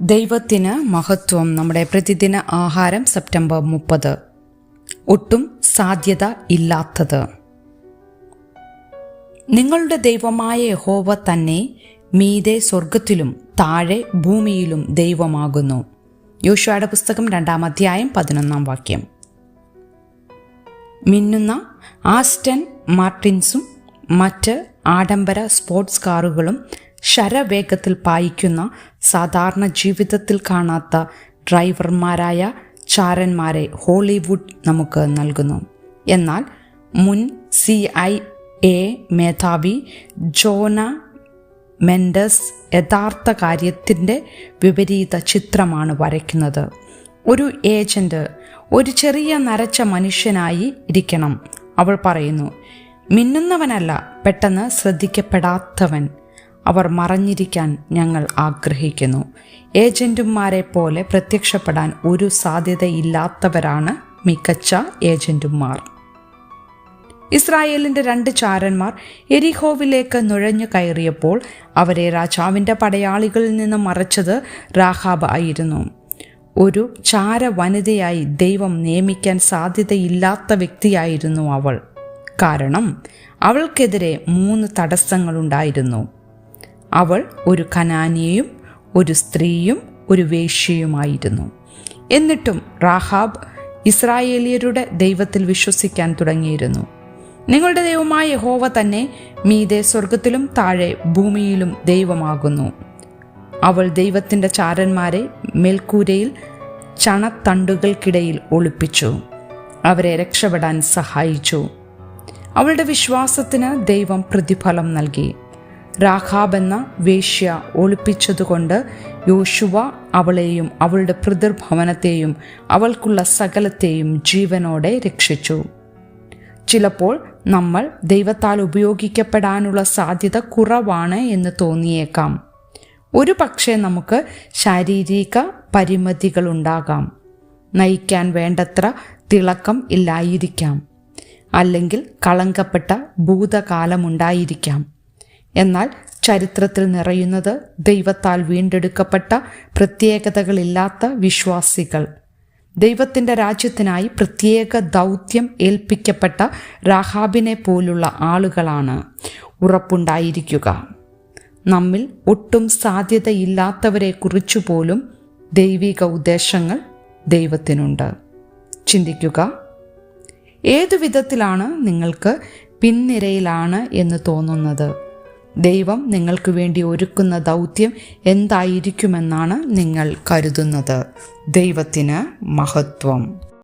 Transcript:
ദൈവത്തിന് മഹത്വം. നമ്മുടെ പ്രതിദിന ആഹാരം സെപ്റ്റംബർ 30. ഒട്ടും സാധ്യത ഇല്ലാത്തത്. നിങ്ങളുടെ ദൈവമായ യഹോവ തന്നെ മീതെ സ്വർഗത്തിലും താഴെ ഭൂമിയിലും ദൈവമാകുന്നു. യോശുവയുടെ പുസ്തകം 2-ാം അധ്യായം 11-ാം വാക്യം. മിന്നുന്ന ആസ്റ്റൺ മാർട്ടിൻസും മറ്റ് ആഡംബര സ്പോർട്സ് കാറുകളും ശരവേഗത്തിൽ പായിക്കുന്ന സാധാരണ ജീവിതത്തിൽ കാണാത്ത ഡ്രൈവർമാരായ ചാരന്മാരെ ഹോളിവുഡ് നമുക്ക് നൽകുന്നു. എന്നാൽ മുൻ CIA മേധാവി ജോന മെൻഡസ് യഥാർത്ഥ കാര്യത്തിൻ്റെ വിപരീത ചിത്രമാണ് വരയ്ക്കുന്നത്. ഒരു ഏജന്റ് ഒരു ചെറിയ നരച്ച മനുഷ്യനായി ഇരിക്കണം. അവൾ പറയുന്നു, മിന്നുന്നവനല്ല, പെട്ടെന്ന് ശ്രദ്ധിക്കപ്പെടാത്തവൻ. അവർ മറഞ്ഞിരിക്കാൻ ഞങ്ങൾ ആഗ്രഹിക്കുന്നു. ഏജന്റുമാരെ പോലെ പ്രത്യക്ഷപ്പെടാൻ ഒരു സാധ്യതയില്ലാത്തവരാണ് മികച്ച ഏജന്റുമാർ. ഇസ്രായേലിൻ്റെ 2 ചാരന്മാർ എരിഹോവിലേക്ക് നുഴഞ്ഞു കയറിയപ്പോൾ അവരെ രാജാവിൻ്റെ പടയാളികളിൽ നിന്ന് മറച്ചത് രാഹാബ് ആയിരുന്നു. ഒരു ചാര വനിതയായി ദൈവം നിയമിക്കാൻ സാധ്യതയില്ലാത്ത വ്യക്തിയായിരുന്നു അവൾ. കാരണം അവൾക്കെതിരെ 3 തടസ്സങ്ങളുണ്ടായിരുന്നു. അവൾ ഒരു കനാനിയയും ഒരു സ്ത്രീയും ഒരു വേശ്യയുമായിരുന്നു. എന്നിട്ടും രാഹാബ് ഇസ്രായേലിയരുടെ ദൈവത്തിൽ വിശ്വസിക്കാൻ തുടങ്ങിയിരുന്നു. നിങ്ങളുടെ ദൈവമായ യഹോവ തന്നെ മീതെ സ്വർഗത്തിലും താഴെ ഭൂമിയിലും ദൈവമാകുന്നു. അവൾ ദൈവത്തിൻ്റെ ചാരന്മാരെ മേൽക്കൂരയിൽ ചണത്തണ്ടുകൾക്കിടയിൽ ഒളിപ്പിച്ചു. അവരെ രക്ഷപ്പെടാൻ സഹായിച്ചു. അവളുടെ വിശ്വാസത്തിന് ദൈവം പ്രതിഫലം നൽകി. രാഹാബ് എന്ന വേശ്യ ഒളിപ്പിച്ചതുകൊണ്ട് യോശുവ അവളെയും അവളുടെ പിതൃഭവനത്തെയും അവൾക്കുള്ള സകലത്തെയും ജീവനോടെ രക്ഷിച്ചു. ചിലപ്പോൾ നമ്മൾ ദൈവത്താൽ ഉപയോഗിക്കപ്പെടാനുള്ള സാധ്യത കുറവാണ് എന്ന് തോന്നിയേക്കാം. ഒരു പക്ഷേ നമുക്ക് ശാരീരിക പരിമിതികളുണ്ടാകാം. നയിക്കാൻ വേണ്ടത്ര തിളക്കം ഇല്ലായിരിക്കാം. അല്ലെങ്കിൽ കളങ്കപ്പെട്ട ഭൂതകാലമുണ്ടായിരിക്കാം. എന്നാൽ ചരിത്രത്തിൽ നിറയുന്നത് ദൈവത്താൽ വീണ്ടെടുക്കപ്പെട്ട പ്രത്യേകതകളില്ലാത്ത വിശ്വാസികൾ, ദൈവത്തിൻ്റെ രാജ്യത്തിനായി പ്രത്യേക ദൗത്യം ഏൽപ്പിക്കപ്പെട്ട രാഹാബിനെ പോലുള്ള ആളുകളാണ്. ഉറപ്പുണ്ടായിരിക്കുക, നമ്മിൽ ഒട്ടും സാധ്യതയില്ലാത്തവരെക്കുറിച്ചു പോലും ദൈവിക ഉദ്ദേശങ്ങൾ ദൈവത്തിനുണ്ട്. ചിന്തിക്കുക, ഏതു വിധത്തിലാണ് നിങ്ങൾക്ക് പിൻനിരയിലാണ് എന്ന് തോന്നുന്നത്? ദൈവം നിങ്ങൾക്ക് വേണ്ടി ഒരുക്കുന്ന ദൗത്യം എന്തായിരിക്കുമെന്നാണ് നിങ്ങൾ കരുതുന്നത്? ദൈവത്തിന് മഹത്വം.